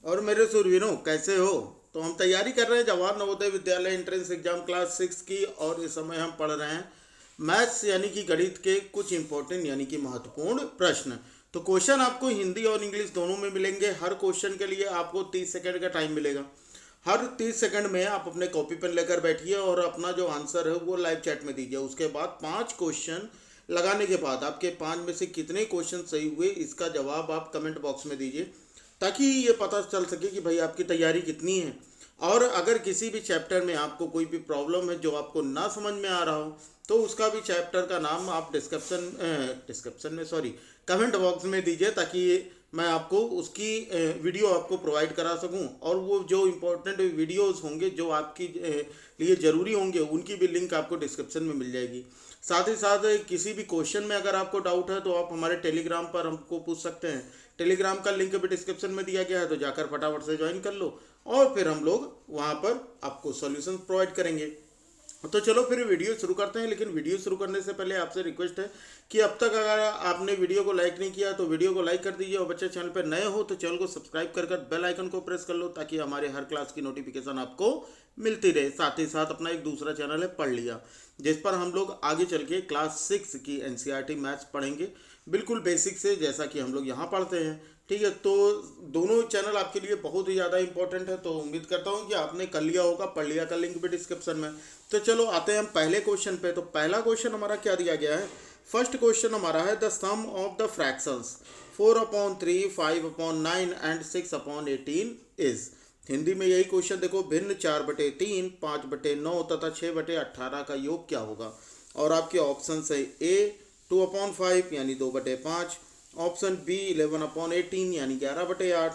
और मेरे सुरवीरों, कैसे हो? तो हम तैयारी कर रहे हैं Jawahar Navodaya Vidyalaya entrance exam class 6 की। और इस समय हम पढ़ रहे हैं मैथ्स यानी कि गणित के कुछ इंपॉर्टेंट यानी कि महत्वपूर्ण प्रश्न। तो क्वेश्चन आपको हिंदी और इंग्लिश दोनों में मिलेंगे। हर क्वेश्चन के लिए आपको 30 सेकंड का टाइम मिलेगा। हर 30 सेकंड में आप अपने कॉपी पेन लेकर बैठिए और अपना जो आंसर है वो लाइव चैट में दीजिए। उसके बाद 5 क्वेश्चन लगाने के बाद आपके 5 में से कितने क्वेश्चन सही हुए इसका जवाब आप कमेंट बॉक्स में दीजिए, ताकि ये पता चल सके कि भाई आपकी तैयारी कितनी है। और अगर किसी भी चैप्टर में आपको कोई भी प्रॉब्लम है जो आपको ना समझ में आ रहा हो, तो उसका भी चैप्टर का नाम आप डिस्क्रिप्शन में सॉरी कमेंट बॉक्स में दीजिए, ताकि मैं आपको उसकी वीडियो आपको प्रोवाइड करा सकूं। और वो जो इम्पोर्टेंट वीडियोस होंगे जो आपकी लिए ज़रूरी होंगे, उनकी भी लिंक आपको डिस्क्रिप्शन में मिल जाएगी। साथ ही साथ किसी भी क्वेश्चन में अगर आपको डाउट है तो आप हमारे टेलीग्राम पर हमको पूछ सकते हैं। टेलीग्राम का लिंक भी डिस्क्रिप्शन में दिया गया है, तो जाकर फटाफट से ज्वाइन कर लो और फिर हम लोग वहाँ पर आपको सॉल्यूशन प्रोवाइड करेंगे। तो चलो फिर वीडियो शुरू करते हैं। लेकिन वीडियो शुरू करने से पहले आपसे रिक्वेस्ट है कि अब तक अगर आपने वीडियो को लाइक नहीं किया तो वीडियो को लाइक कर दीजिए, और बच्चे चैनल पर नए हो तो चैनल को सब्सक्राइब कर बेल आइकन को प्रेस कर लो, ताकि हमारे हर क्लास की नोटिफिकेशन आपको मिलती रहे। साथ ही साथ अपना एक दूसरा चैनल है पढ़ लिया, जिस पर हम लोग आगे चल के क्लास 6 की एनसीईआरटी मैथ्स पढ़ेंगे, बिल्कुल बेसिक से, जैसा कि हम लोग यहाँ पढ़ते हैं। ठीक है, तो दोनों चैनल आपके लिए बहुत ही ज़्यादा इंपॉर्टेंट है। तो उम्मीद करता हूँ कि आपने कर लिया होगा, पढ़ लिया का लिंक भी डिस्क्रिप्शन में। तो चलो आते हैं हम पहले क्वेश्चन पे। तो पहला क्वेश्चन हमारा क्या दिया गया है? फर्स्ट क्वेश्चन हमारा है the sum of the fractions 4/3, 5/9 and 6/18 is. Hindi में यही क्वेश्चन देखो, भिन्न 4/3, 5/9 तथा 6/18 का योग क्या होगा? और आपके ऑप्शन है ए 2/5 यानी 2/5, ऑप्शन बी 11/18 यानी 11/8,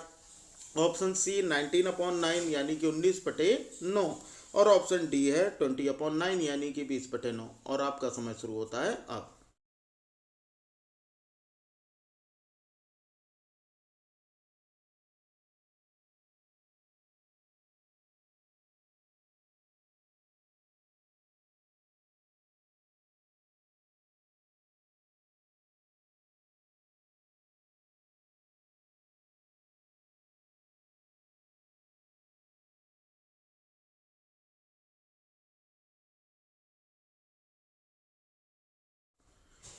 ऑप्शन सी 19/9 यानी कि 19/9, और ऑप्शन डी है 20/9 यानी कि 20/9। और आपका समय शुरू होता है अब।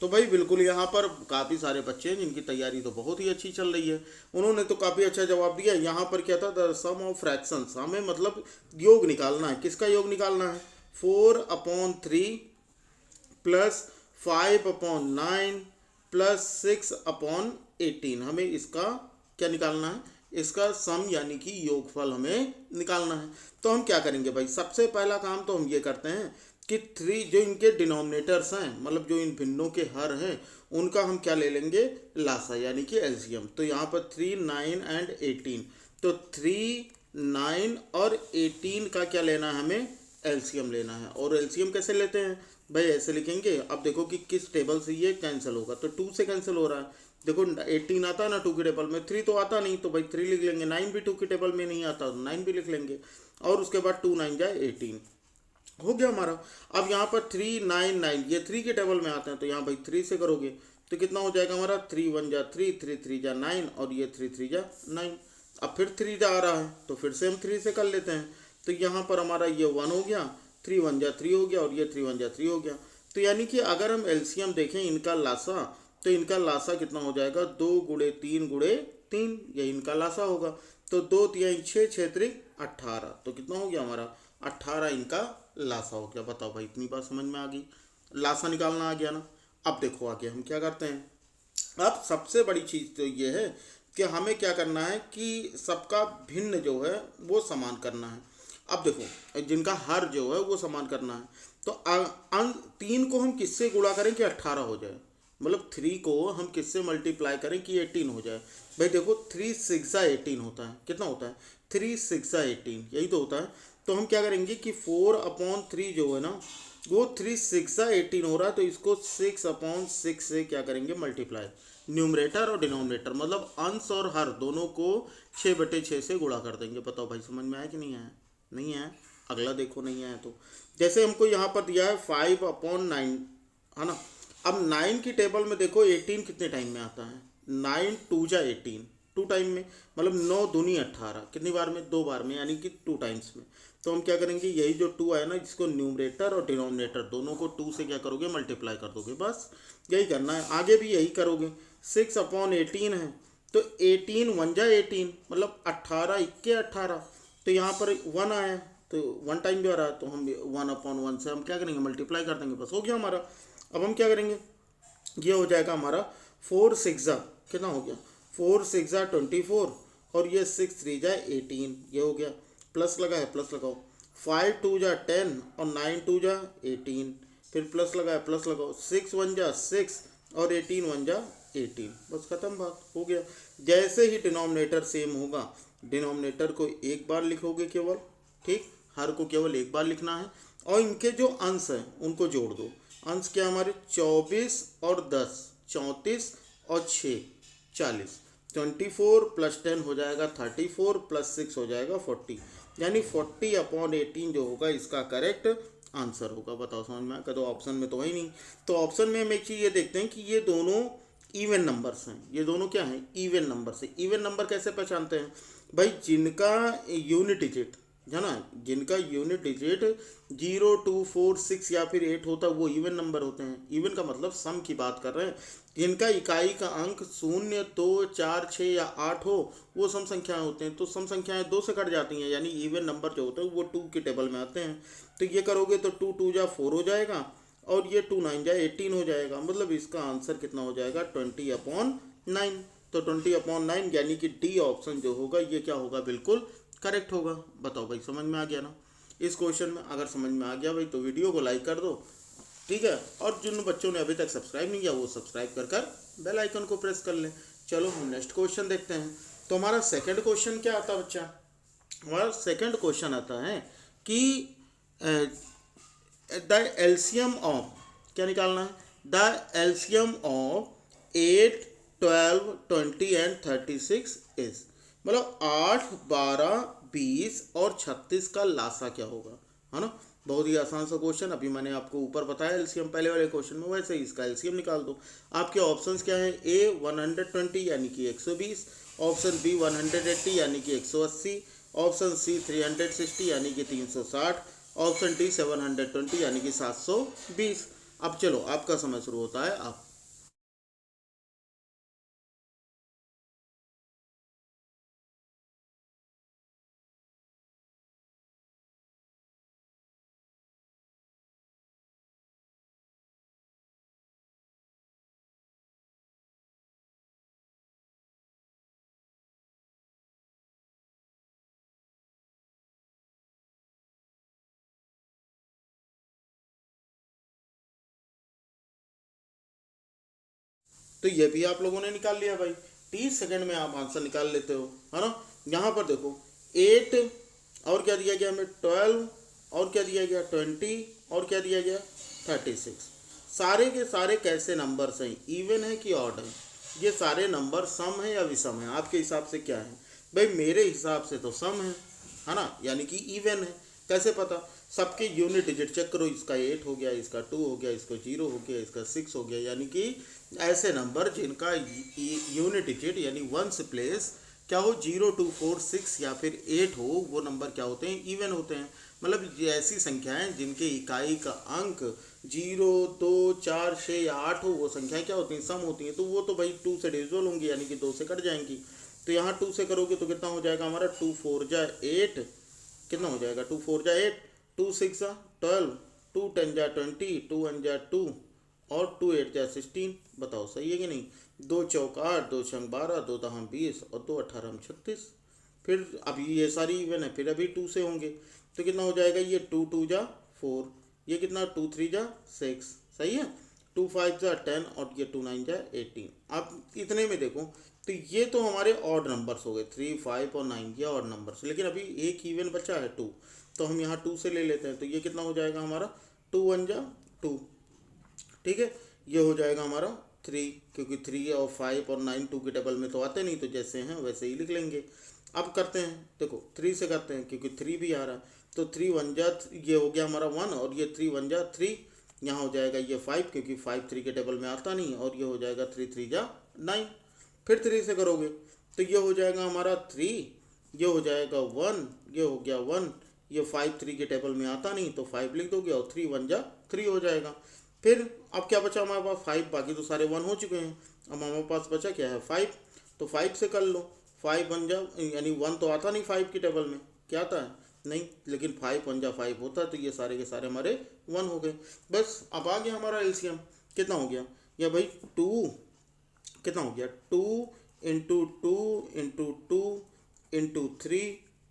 तो भाई बिल्कुल यहाँ पर काफ़ी सारे बच्चे हैं जिनकी तैयारी तो बहुत ही अच्छी चल रही है। उन्होंने तो काफ़ी अच्छा जवाब दिया। यहाँ पर क्या था? द सम ऑफ फ्रैक्शंस, हमें मतलब योग निकालना है। किसका योग निकालना है? 4/3 प्लस 5/9 प्लस 6/18। हमें इसका क्या निकालना है? इसका सम यानी कि योगफल हमें निकालना है। तो हम क्या करेंगे भाई? सबसे पहला काम तो हम ये करते हैं कि 3 जो इनके डिनोमिनेटर्स हैं, मतलब जो इन भिन्नों के हर हैं, उनका हम क्या ले लेंगे? लासा यानी कि एलसीएम। तो यहाँ पर 3, 9 एंड 18। तो 3, 9 और 18 का क्या लेना है हमें? एलसीएम लेना है। और एलसीएम कैसे लेते हैं भाई? ऐसे लिखेंगे। अब देखो कि किस टेबल से ये कैंसिल होगा। तो 2 से कैंसिल हो रहा है। देखो 18 आता है ना 2 की टेबल में, 3 तो आता नहीं, तो भाई 3 लिख लेंगे। 9 भी 2 की टेबल में नहीं आता तो 9 भी लिख लेंगे। और उसके बाद 2 9 जाए 18, हो गया हमारा। अब यहाँ पर 3 9 9 ये 3 के टेबल में आते हैं, तो यहाँ भाई 3 से करोगे तो कितना हो जाएगा हमारा? 3 1 जा 3, 3 3 जा 9, और ये 3 3 जा 9। अब फिर 3 जा आ रहा है, तो फिर से हम 3 से कर लेते हैं। तो यहाँ पर हमारा ये 1 हो गया, 3 1 जा 3 हो गया, और ये 3 1 जा 3 हो गया। तो यानी कि अगर हम एलसीएम देखें इनका लासा, तो इनका लासा कितना हो जाएगा? 2 गुणे 3 गुणे 3, ये इनका लासा होगा। तो 2 3 6, 6 3 18, तो कितना हो गया हमारा? 18 इनका लासा हो गया। बताओ भाई, इतनी बात समझ में आ गई? लासा निकालना आ गया ना। अब देखो आगे हम क्या करते हैं। अब सबसे बड़ी चीज़ तो ये है कि हमें क्या करना है कि सबका भिन्न जो है वो समान करना है। अब देखो जिनका हर जो है वो समान करना है। तो 3 को हम किससे गुणा करें कि 18 हो जाए? मतलब 3 को हम किससे मल्टीप्लाई करें कि 18 हो जाए? भाई देखो 3 6 18 होता है। कितना होता है? 3 6 18, यही तो होता है। तो हम क्या करेंगे कि 4/3 जो है ना, वो 3 6 18 हो रहा है, तो इसको 6/6 से क्या करेंगे? मल्टीप्लाई। न्यूमरेटर और डिनोमिनेटर मतलब अंश और हर दोनों को 6/6 से गुणा कर देंगे। बताओ भाई समझ में आया कि नहीं आया? नहीं आया? अगला देखो, नहीं आया तो जैसे हमको यहाँ पर दिया है 5/9, है ना। अब 9 की टेबल में देखो 18 कितने टाइम में आता है? 9 2 जा 18, टू टाइम में, मतलब 9 दूनी 18, कितनी बार में, 2 बार में, यानी कि 2 टाइम्स में। तो हम क्या करेंगे, यही जो 2 आया ना, इसको न्यूमरेटर और डिनोमिनेटर दोनों को 2 से क्या करोगे, मल्टीप्लाई कर दोगे, बस यही करना है। आगे भी यही करोगे। 6/18 है तो 18 1 जा 18, मतलब 18 इक्के 18। तो यहाँ पर 1 आया तो 1 टाइम भी आ रहा है, तो हम 1/1 से हम क्या करेंगे, मल्टीप्लाई कर देंगे, बस हो गया हमारा। अब हम क्या करेंगे, ये हो जाएगा हमारा 4 6 जा कितना हो गया, 4 6 जा 24, और ये 6 3 जा 18, ये हो गया। प्लस लगा है, प्लस लगाओ। 5 2 जा 10 और 9 2 जा 18, फिर प्लस लगा है, प्लस लगाओ। 6 1 जा 6 और 18 1 जा 18, बस खत्म, बात हो गया। जैसे ही डिनोमिनेटर सेम होगा, डिनोमिनेटर को एक बार लिखोगे केवल, ठीक, हर को केवल एक बार लिखना है, और इनके जो अंश हैं उनको जोड़ दो। अंश क्या हमारे, 24 और 10 34 और 6 40, 24 + 10 हो जाएगा 34 + 6 हो जाएगा 40, यानी 40/18 जो होगा इसका करेक्ट आंसर होगा। बताओ समझ में आया? तो ऑप्शन में तो है ही नहीं। तो ऑप्शन में हम एक चीज़ ये देखते हैं कि ये दोनों इवन नंबर्स हैं, ये दोनों क्या हैं, इवन नंबर्स है। इवन नंबर कैसे पहचानते हैं भाई, जिनका यूनिट डिजिट है ना, जिनका यूनिट डिजिट 0 2 4 6 या फिर 8 होता है वो इवन नंबर होते हैं। इवन का मतलब सम की बात कर रहे हैं। जिनका इकाई का अंक 0 2 4 6 या 8 हो वो सम संख्याएं होते हैं। तो सम संख्याएं 2 से कट जाती हैं, यानी इवन नंबर जो होते हैं वो 2 के टेबल में आते हैं। तो ये करोगे तो 2 2 जा 4 हो जाएगा, और ये 2 9 जा 18 हो जाएगा। मतलब इसका आंसर कितना हो जाएगा, 20/9। तो 20/9 यानी कि डी ऑप्शन जो होगा ये क्या होगा, बिल्कुल करेक्ट होगा। बताओ भाई समझ में आ गया ना इस क्वेश्चन में? अगर समझ में आ गया भाई तो वीडियो को लाइक कर दो, ठीक है, और जिन बच्चों ने अभी तक सब्सक्राइब नहीं किया वो सब्सक्राइब कर बेल आइकन को प्रेस कर लें। चलो हम नेक्स्ट क्वेश्चन देखते हैं। तो हमारा सेकंड क्वेश्चन क्या आता है बच्चा, हमारा सेकंड क्वेश्चन आता है कि द एलसीएम ऑफ, क्या निकालना है, the LCM of 8 12 20 and 36 is, मतलब 8 12 20 और 36 का लासा क्या होगा, है ना। बहुत ही आसान सा क्वेश्चन, अभी मैंने आपको ऊपर बताया एलसीएम पहले वाले क्वेश्चन में, वैसे ही इसका एलसीएम निकाल दो। आपके ऑप्शंस क्या है, ए 120 यानी कि 120, ऑप्शन बी 180 यानी कि 180, ऑप्शन सी 360 यानी कि 360, ऑप्शन डी 720 यानी कि 720। अब चलो आपका समय शुरू होता है। आप तो ये भी आप लोगों ने निकाल लिया भाई, 30 सेकंड में आप आंसर निकाल लेते हो, है ना। यहाँ पर देखो 8 और क्या दिया गया हमें, 12 और क्या दिया गया, 20 और क्या दिया गया, 36। सारे के सारे कैसे नंबर्स हैं, इवन है कि ऑड है, ये सारे नंबर सम है या विषम है, आपके हिसाब से क्या है भाई? मेरे हिसाब से तो सम है ना, यानी कि इवन है। कैसे पता, सबके यूनिट डिजिट चेक करो, इसका 8 हो गया, इसका 2 हो गया, इसका 0 हो गया, इसका 6 हो गया, यानी कि ऐसे नंबर जिनका यूनिट डिजिट यानी वंस प्लेस क्या हो, 0 2 4 6 या फिर 8 हो, वो नंबर क्या होते हैं, इवन होते हैं। मतलब ऐसी संख्याएं जिनके इकाई का अंक 0 2 4 6 या 8 हो, वो संख्याएं क्या होती हैं, सम होती हैं। तो वो तो भाई 2 से डिविजिबल होंगी, यानी कि 2 से कट जाएंगी। तो यहाँ 2 से करोगे तो कितना हो जाएगा हमारा, 2 4 जा 8, कितना हो जाएगा, 2 4 जा 8, 2 6 जा 12, 2 10 जा 20, 2 1 जा 2 और 2 8 जा 16। बताओ सही है कि नहीं? 2 चौक 8, 2 छंग 12, 2 दहम 20 और 2 18 36। फिर अभी ये सारी इवन है, फिर अभी 2 से होंगे तो कितना हो जाएगा, ये 2 2 जा 4, ये कितना 2 3 जा 6, सही है, 2 5 जा 10 और ये 2 9 जा 18। अब इतने में देखो तो ये तो हमारे ऑड नंबर्स हो गए, 3 5 और 9 ये ऑड नंबर्स, लेकिन अभी एक इवन बचा है 2, तो हम यहाँ 2 से ले लेते हैं। तो ये कितना हो जाएगा हमारा, 2 1 जा 2, ठीक है, ये हो जाएगा हमारा 3, क्योंकि 3 और 5 और 9 2 के टेबल में तो आते नहीं, तो जैसे हैं वैसे ही लिख लेंगे। अब करते हैं, देखो 3 से करते हैं क्योंकि 3 भी आ रहा है, तो 3 1 जा, ये हो गया हमारा 1 और ये 3 1 जा 3, यहाँ हो जाएगा ये 5 क्योंकि 5 3 के टेबल में आता नहीं, और ये हो जाएगा 3 3 जा 9। फिर 3 से करोगे तो ये हो जाएगा हमारा 3, ये हो जाएगा 1, ये हो गया 1, ये 5 3 के टेबल में आता नहीं तो 5 लिख दोगे और 3 1 जा 3 हो जाएगा। फिर अब क्या बचा हमारे पास 5, बाकी तो सारे 1 हो चुके हैं। अब हमारे पास बचा क्या है 5, तो 5 से कर लो, 5 1 जा यानी 1 तो आता नहीं 5 की टेबल में, क्या आता है नहीं, लेकिन 5 1 जा 5 होता है, तो ये सारे के सारे हमारे 1 हो गए। बस अब आ गया हमारा एलसीएम, कितना हो गया या भाई 2, कितना हो गया 2 into 2 into 2 into 3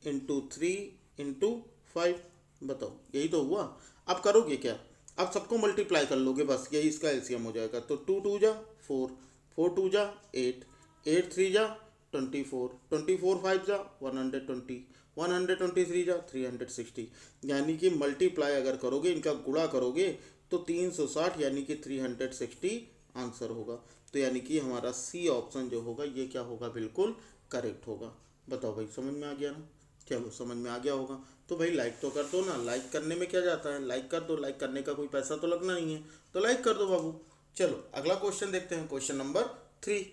into 3 into 5, बताओ यही तो हुआ। अब करोगे क्या, अब सबको मल्टीप्लाई कर लोगे, बस यही इसका एलसीएम हो जाएगा। तो 2 2 जा 4, 4 2 जा 8, 8 3 जा 24, 24 5 जा 120, 123 जा 360, यानी कि मल्टीप्लाई अगर करोगे, इनका गुणा करोगे तो 360 यानी कि 360 आंसर होगा। तो यानी कि हमारा सी ऑप्शन जो होगा ये क्या होगा, बिल्कुल करेक्ट होगा। बताओ भाई समझ में आ गया ना, चलो समझ में आ गया होगा तो भाई लाइक तो कर दो ना, लाइक करने में क्या जाता है, लाइक कर दो, लाइक करने का कोई पैसा तो लगना नहीं है, तो लाइक कर दो बाबू। चलो अगला क्वेश्चन देखते हैं, क्वेश्चन नंबर 3।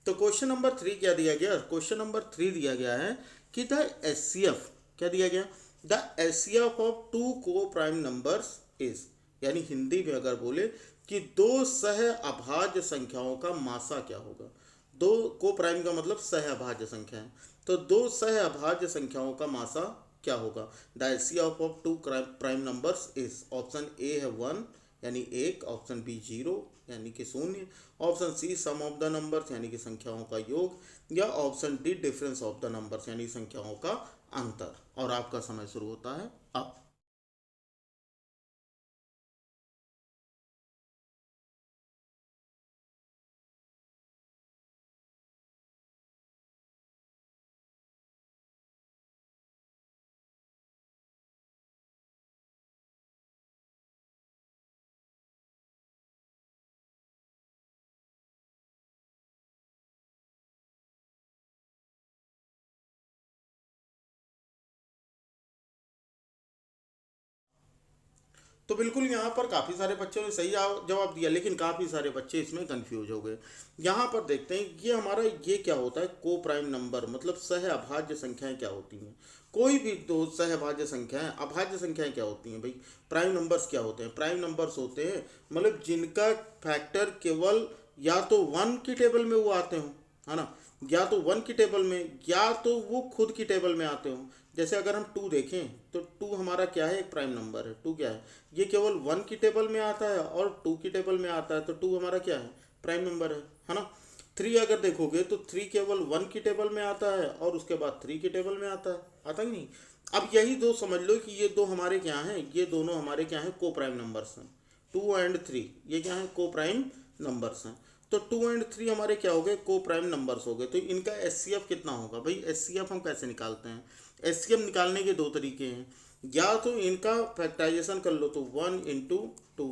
तो क्वेश्चन नंबर 3 क्या दिया गया, क्वेश्चन नंबर 3 दिया गया है कि द एचसीएफ, क्या दिया गया, द एचसीएफ ऑफ 2 को प्राइम नंबर्स इज, यानी हिंदी में अगर बोले कि दो सह अभाज्य संख्याओं का मासा क्या होगा। दो को प्राइम का मतलब सह अभाज्य संख्या है, तो दो सह अभाज्य संख्याओं का मासा क्या होगा। The HCF of 2 prime numbers is, option A है 1 यानी 1, ऑप्शन बी 0 यानी कि 0, option C sum of the numbers यानी कि संख्याओं का योग, या option D difference of the numbers यानी संख्याओं का अंतर। और आपका समय शुरू होता है अब। तो बिल्कुल यहाँ पर काफ़ी सारे बच्चों ने सही जवाब दिया, लेकिन काफ़ी सारे बच्चे इसमें कंफ्यूज हो गए। यहाँ पर देखते हैं ये हमारा ये क्या होता है, को प्राइम नंबर मतलब सह अभाज्य संख्याएं क्या होती हैं। कोई भी दो सह अभाज्य संख्याएं, अभाज्य संख्याएं क्या होती हैं भाई, प्राइम नंबर्स क्या होते हैं, प्राइम नंबर्स होते हैं मतलब जिनका फैक्टर केवल या तो 1 की टेबल में वो आते हों, है ना, या तो 1 की टेबल में, या तो वो खुद की टेबल में आते हों। जैसे अगर हम 2 देखें तो 2 हमारा क्या है, एक प्राइम नंबर है। 2 क्या है, ये केवल 1 की टेबल में आता है और 2 की टेबल में आता है, तो 2 हमारा क्या है, प्राइम नंबर है ना। 3 अगर देखोगे तो 3 केवल 1 की टेबल में आता है और उसके बाद 3 की टेबल में आता है, आता ही नहीं। अब यही दो समझ लो कि ये दो हमारे क्या हैं, ये दोनों हमारे क्या हैं, को प्राइम नंबर्स हैं। 2 एंड 3 ये क्या है, को प्राइम नंबर्स हैं। तो 2 एंड 3 हमारे क्या हो गए, को प्राइम नंबर्स हो गए। तो इनका एचसीएफ कितना होगा भाई, एचसीएफ हम कैसे निकालते हैं, एचसीएफ निकालने के दो तरीके हैं, या तो इनका फैक्टराइजेशन कर लो तो 1 इंटू 2,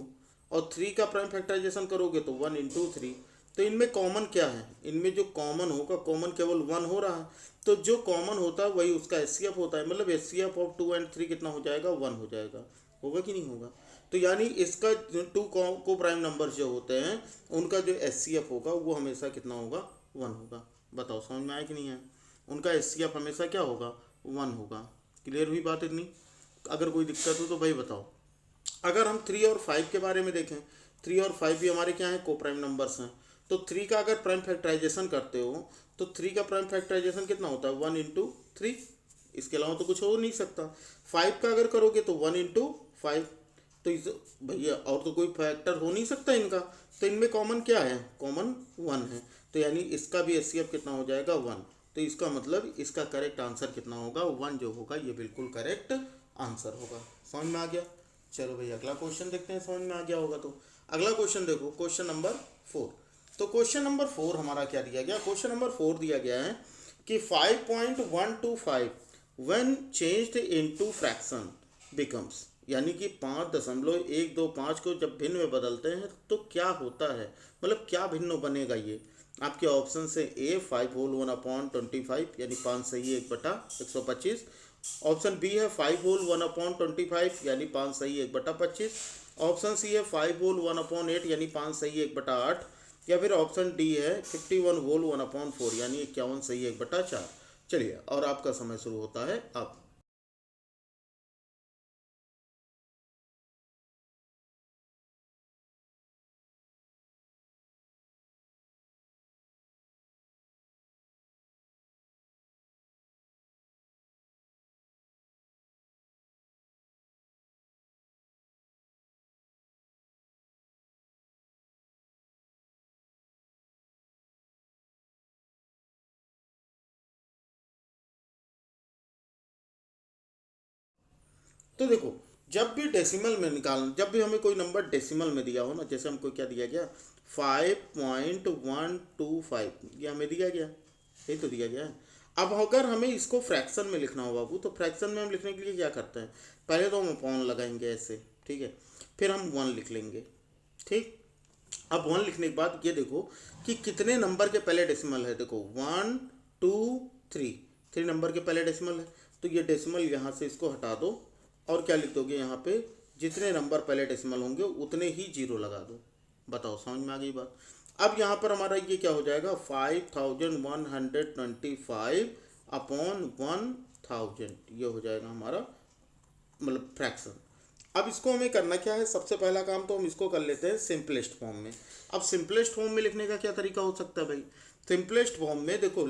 और 3 का प्राइम फैक्टराइजेशन करोगे तो 1 इंटू 3। तो इनमें कॉमन क्या है, इनमें जो कॉमन होगा, कॉमन केवल 1 हो रहा है, तो जो कॉमन होता है वही उसका एचसीएफ होता है, मतलब एचसीएफ ऑफ 2 एंड 3 कितना हो जाएगा, 1 हो जाएगा। होगा कि नहीं होगा। तो यानी इसका 2 को प्राइम नंबर जो होते हैं उनका जो एचसीएफ होगा वो हमेशा कितना होगा, 1 होगा। बताओ समझ में आया कि नहीं है, उनका एचसीएफ हमेशा क्या होगा, 1 होगा। क्लियर हुई बात इतनी, अगर कोई दिक्कत हो तो भाई बताओ। अगर हम 3 और 5 के बारे में देखें, 3 और 5 भी हमारे क्या हैं, को प्राइम नंबर्स हैं। तो 3 का अगर प्राइम फैक्टराइजेशन करते हो तो 3 का प्राइम फैक्टराइजेशन कितना होता है, 1 इंटू 3, इसके अलावा तो कुछ हो नहीं सकता। 5 का अगर करोगे तो 1 इंटू 5, तो इस भैया और तो कोई फैक्टर हो नहीं सकता इनका, तो इनमें कॉमन क्या है, कॉमन 1 है। तो यानी इसका भी एचसीएफ कितना हो जाएगा, 1। तो इसका मतलब इसका करेक्ट आंसर कितना होगा, 1 जो होगा ये बिल्कुल करेक्ट आंसर होगा। समझ में आ गया। चलो भाई अगला क्वेश्चन देखते हैं, समझ में आ गया होगा तो। अगला क्वेश्चन देखो, क्वेश्चन नंबर 4। तो क्वेश्चन नंबर 4 हमारा क्या दिया गया, क्वेश्चन नंबर 4 दिया गया है कि 5.125 when changed into fraction becomes, यानी कि 5.125 को जब भिन्न में बदलते हैं तो क्या होता है, मतलब क्या भिन्न बनेगा ये। आपके ऑप्शन से ए 5 होल 1/25 यानी 5 सही 1/125, ऑप्शन बी है 5 होल 1/25 यानी 5 सही 1/25, ऑप्शन सी है 5 होल 1/8 यानी 5 सही 1/8, या फिर ऑप्शन डी है 51 होल 1/4 यानी 51 सही 1/4। चलिए और आपका समय शुरू होता है अब। तो देखो, जब भी हमें कोई नंबर डेसिमल में दिया हो ना, जैसे हमको क्या दिया गया 5.125, ये हमें दिया गया, यही तो दिया गया है। अब अगर हमें इसको फ्रैक्शन में लिखना हो बाबू, तो फ्रैक्शन में हम लिखने के लिए क्या करते हैं, पहले तो हम अपॉन लगाएंगे ऐसे, ठीक है, फिर हम वन लिख लेंगे, ठीक। अब वन लिखने के बाद ये देखो कि कितने नंबर के पहले डेसिमल है, देखो 1 2 3, 3 नंबर के पहले डेसिमल है, तो ये डेसिमल यहाँ से इसको हटा दो और क्या लिख दोगे यहाँ पे, जितने नंबर पहले डेसिमल होंगे उतने ही जीरो लगा दो। बताओ समझ में आ गई बात। अब यहाँ पर हमारा ये क्या हो जाएगा 5125/1000, ये हो जाएगा हमारा मतलब फ्रैक्शन। अब इसको हमें करना क्या है, सबसे पहला काम तो हम इसको कर लेते हैं सिंपलेस्ट फॉर्म में। अब सिंपलेस्ट फॉर्म में लिखने का क्या तरीका हो सकता है भाई, सिंपलेस्ट फॉर्म में देखो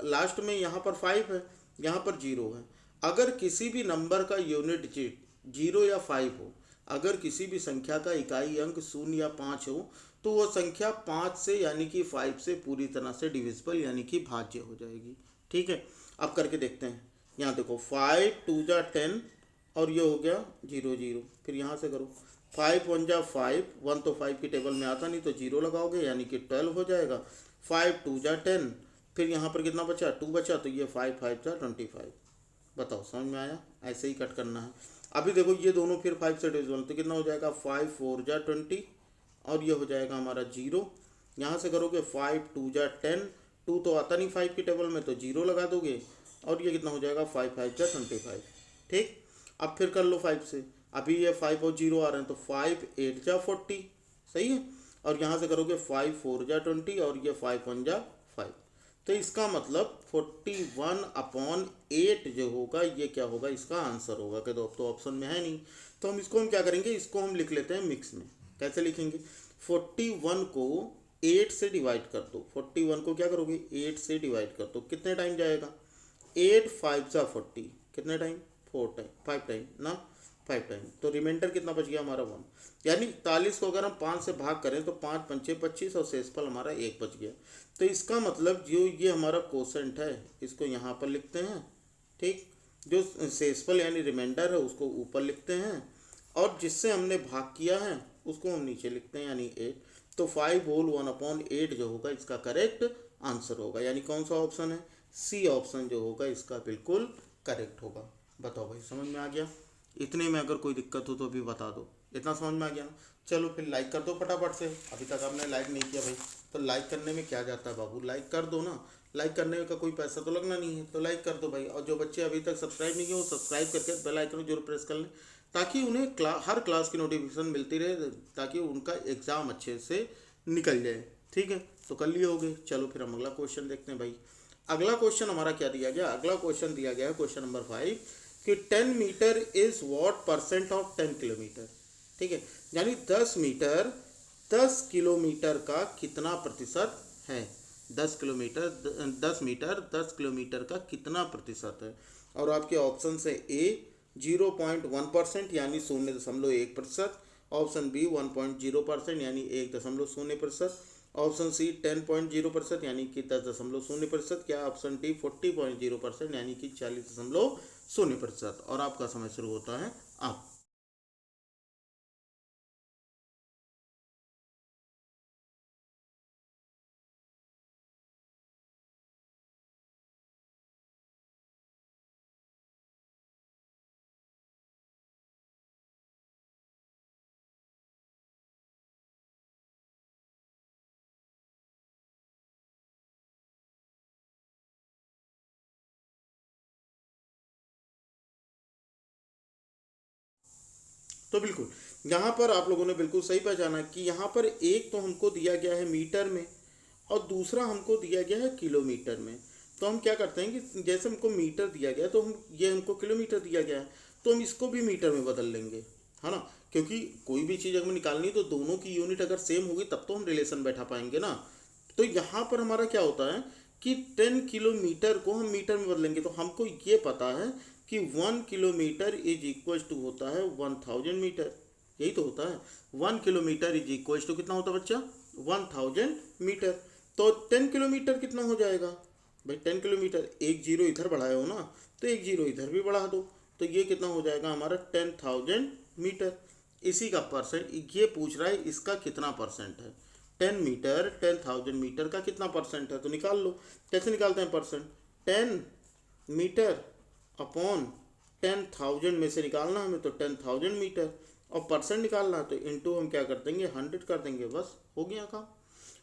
लास्ट में यहाँ पर 5 है, यहाँ पर 0 है। अगर किसी भी नंबर का यूनिट डिजिट 0 या 5 हो, अगर किसी भी संख्या का इकाई अंक 0 या 5 हो, तो वह संख्या 5 से यानी कि 5 से पूरी तरह से डिविजिबल यानी कि भाज्य हो जाएगी। ठीक है, अब करके देखते हैं। यहाँ देखो 5 2 जा 10 और ये हो गया 0 0, फिर यहाँ से करो 5 1 जा 5, 1 तो 5 की टेबल में आता नहीं तो 0 लगाओगे यानी कि 12 हो जाएगा। 5 2 जा 10, फिर यहाँ पर कितना बचा 2 बचा, तो ये 5 5 जा 25। बताओ समझ में आया, ऐसे ही कट करना है। अभी देखो ये दोनों फिर 5 से डिविजिबल, तो कितना हो जाएगा 5 4 जा 20 और ये हो जाएगा हमारा 0। यहाँ से करोगे 5 2 जा 10, 2 तो आता नहीं 5 की टेबल में तो 0 लगा दोगे और ये कितना हो जाएगा 5 5 जा 25। ठीक, अब फिर कर लो 5 से, अभी ये 5 और 0 आ रहे हैं तो 5 8 जा 40, सही है। और यहाँ से करोगे 5 4 जा 20 और ये 5 1 जा 5, तो इसका मतलब 41/8 जो होगा ये क्या होगा, इसका आंसर होगा। कि तो अब तो ऑप्शन में है नहीं, तो हम क्या करेंगे, इसको हम लिख लेते हैं मिक्स में। कैसे लिखेंगे, 41 को 8 से डिवाइड कर दो, 41 को क्या करोगे 8 से डिवाइड कर दो, कितने टाइम जाएगा 8 5 जा 40, कितने टाइम 4 टाइम, 5 टाइम ना, 5 टाइम, तो रिमाइंडर कितना बच गया हमारा 1। यानी 41 को अगर हम 5 से भाग करें तो 5 5 25 और शेषफल हमारा 1 बच गया। तो इसका मतलब जो ये हमारा कोसेंट है इसको यहाँ पर लिखते हैं, ठीक, जो शेषफल यानी रिमाइंडर है उसको ऊपर लिखते हैं और जिससे हमने भाग किया है उसको हम नीचे लिखते हैं यानी 8। तो 5 होल 1/8 जो होगा इसका करेक्ट आंसर होगा, यानी कौन सा ऑप्शन है, सी ऑप्शन जो होगा इसका बिल्कुल करेक्ट होगा। बताओ भाई समझ में आ गया, इतने में अगर कोई दिक्कत हो तो भी बता दो, इतना समझ में आ गया ना। चलो फिर लाइक कर दो फटाफट से, अभी तक आपने लाइक नहीं किया भाई, तो लाइक करने में क्या जाता है बाबू, लाइक कर दो ना, लाइक करने का कोई पैसा तो लगना नहीं है, तो लाइक कर दो भाई। और जो बच्चे अभी तक सब्सक्राइब नहीं किए वो सब्सक्राइब करके बेल आइकन जरूर प्रेस कर लें, ताकि उन्हें हर क्लास की नोटिफिकेशन मिलती रहे, ताकि उनका एग्ज़ाम अच्छे से निकल जाए। ठीक है, तो कर लिए होगे। चलो फिर हम अगला क्वेश्चन देखते हैं भाई। अगला क्वेश्चन हमारा क्या दिया गया, अगला क्वेश्चन दिया गया है क्वेश्चन नंबर 5 कि 10 meter is what percent of 10 kilometer. ठीक है, यानी 10 मीटर 10 किलोमीटर का कितना प्रतिशत है, 10 मीटर 10 किलोमीटर का कितना प्रतिशत है। और आपके ऑप्शन है ए 0.1% यानी 0.1%, ऑप्शन बी 1.0% यानी 1.0%, ऑप्शन सी 10.0% यानी कि 10.0%, क्या ऑप्शन डी 40.0% यानी कि 40.0%। और आपका समय शुरू होता है अब। तो बिल्कुल यहाँ पर आप लोगों ने बिल्कुल सही पहचाना कि यहाँ पर एक तो हमको दिया गया है मीटर में और दूसरा हमको दिया गया है किलोमीटर में। तो हम क्या करते हैं कि जैसे हमको मीटर दिया गया तो हम ये हमको किलोमीटर दिया गया है तो हम इसको भी मीटर में बदल लेंगे, है ना, क्योंकि कोई भी चीज़ अगर निकालनी तो दोनों की यूनिट अगर सेम होगी तब तो हम रिलेशन बैठा पाएंगे ना। तो यहाँ पर हमारा क्या होता है कि 10 किलोमीटर को हम मीटर में बदलेंगे तो हमको ये पता है कि 1 किलोमीटर इज इक्वल टू होता है 1000 मीटर। यही तो होता है 1 किलोमीटर इज इक्वल टू कितना होता है बच्चा 1000 मीटर। तो 10 किलोमीटर कितना हो जाएगा भाई 10 किलोमीटर, एक जीरो इधर बढ़ाए हो ना तो एक जीरो इधर भी बढ़ा दो तो ये कितना हो जाएगा हमारा 10,000 मीटर। इसी का परसेंट ये पूछ रहा है इसका कितना परसेंट है। 10 मीटर 10,000 मीटर का कितना परसेंट है तो निकाल लो। कैसे निकालते हैं परसेंट, 10 मीटर अपॉन 10,000 में से निकालना हमें तो 10,000 मीटर और परसेंट निकालना तो इनटू हम क्या कर देंगे 100 कर देंगे, बस हो गया काम।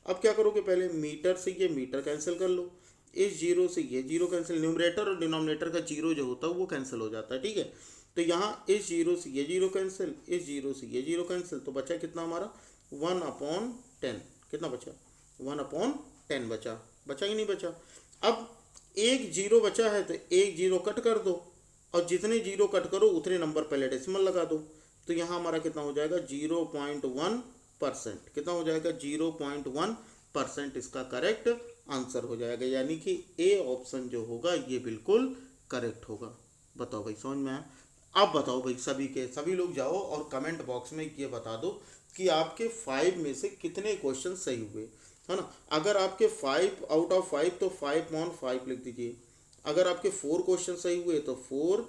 अब क्या करोगे पहले मीटर से ये मीटर कैंसिल कर लो, इस जीरो से ये जीरो कैंसिल, न्यूमरेटर और डिनोमिनेटर का जीरो जो होता है वो कैंसिल हो जाता है, ठीक है। तो यहाँ इस जीरो से ये जीरो कैंसिल, इस जीरो से ये जीरो कैंसिल, तो बचा कितना हमारा 1/10। कितना बचा 1/10 बचा, बचा ही नहीं बचा। अब एक जीरो बचा है तो एक जीरो कट कर दो और जितने जीरो कट करो उतने नंबर पहले डेसिमल लगा दो। तो यहाँ हमारा कितना हो जाएगा 0.1%। कितना हो जाएगा 0.1% इसका करेक्ट आंसर हो जाएगा, यानी कि ए ऑप्शन जो होगा ये बिल्कुल करेक्ट होगा। बताओ भाई समझ में आया। अब बताओ भाई सभी लोग जाओ और कमेंट बॉक्स में ये बता दो कि आपके 5 में से कितने क्वेश्चन सही हुए, है ना। अगर आपके 5 आउट ऑफ 5 तो 5/5 लिख दीजिए। अगर आपके 4 क्वेश्चन सही हुए तो 4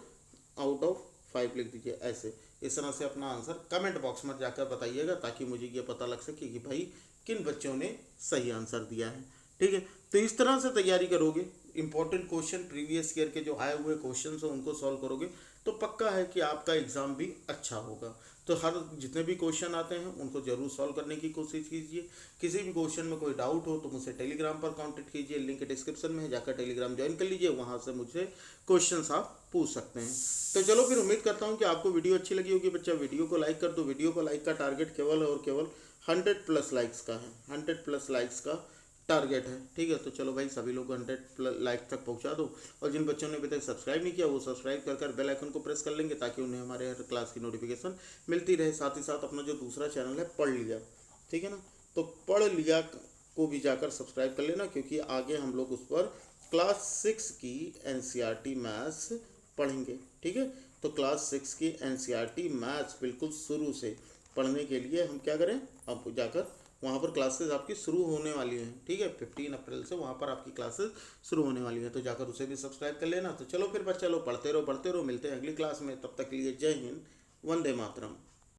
आउट ऑफ 5 लिख दीजिए। ऐसे इस तरह से अपना आंसर कमेंट बॉक्स में जाकर बताइएगा ताकि मुझे ये पता लग सके कि भाई किन बच्चों ने सही आंसर दिया है, ठीक है। तो इस तरह से तैयारी करोगे, इंपॉर्टेंट क्वेश्चन प्रीवियस ईयर के जो आए हुए क्वेश्चन हैं उनको सॉल्व करोगे तो पक्का है कि आपका एग्ज़ाम भी अच्छा होगा। तो हर जितने भी क्वेश्चन आते हैं उनको ज़रूर सॉल्व करने की कोशिश कीजिए। किसी भी क्वेश्चन में कोई डाउट हो तो मुझसे टेलीग्राम पर कांटेक्ट कीजिए, लिंक डिस्क्रिप्शन में है, जाकर टेलीग्राम ज्वाइन कर लीजिए, वहाँ से मुझसे क्वेश्चंस आप पूछ सकते हैं। तो चलो फिर उम्मीद करता हूँ कि आपको वीडियो अच्छी लगी होगी। बच्चा वीडियो को लाइक कर दो। वीडियो को लाइक का टारगेट केवल और केवल 100+ लाइक्स का है, 100+ लाइक्स का टारगेट है, ठीक है। तो चलो भाई सभी लोग 100+ लाइक तक पहुंचा दो और जिन बच्चों ने अभी तक सब्सक्राइब नहीं किया वो सब्सक्राइब कर बेल आइकन को प्रेस कर लेंगे ताकि उन्हें हमारे हर क्लास की नोटिफिकेशन मिलती रहे। साथ ही साथ अपना जो दूसरा चैनल है पढ़ लिया, ठीक है ना, तो पढ़ लिया को भी जाकर सब्सक्राइब कर लेना क्योंकि आगे हम लोग उस पर क्लास 6 की NCERT मैथ्स पढ़ेंगे, ठीक है। तो क्लास 6 की NCERT मैथ्स बिल्कुल शुरू से पढ़ने के लिए हम क्या करें, अब जाकर वहाँ पर क्लासेस आपकी शुरू होने वाली हैं, ठीक है। 15 अप्रैल से वहाँ पर आपकी क्लासेस शुरू होने वाली हैं, तो जाकर उसे भी सब्सक्राइब कर लेना। तो चलो फिर बच्चा लोग पढ़ते रहो, मिलते हैं अगली क्लास में। तब तक के लिए जय हिंद, वंदे मातरम।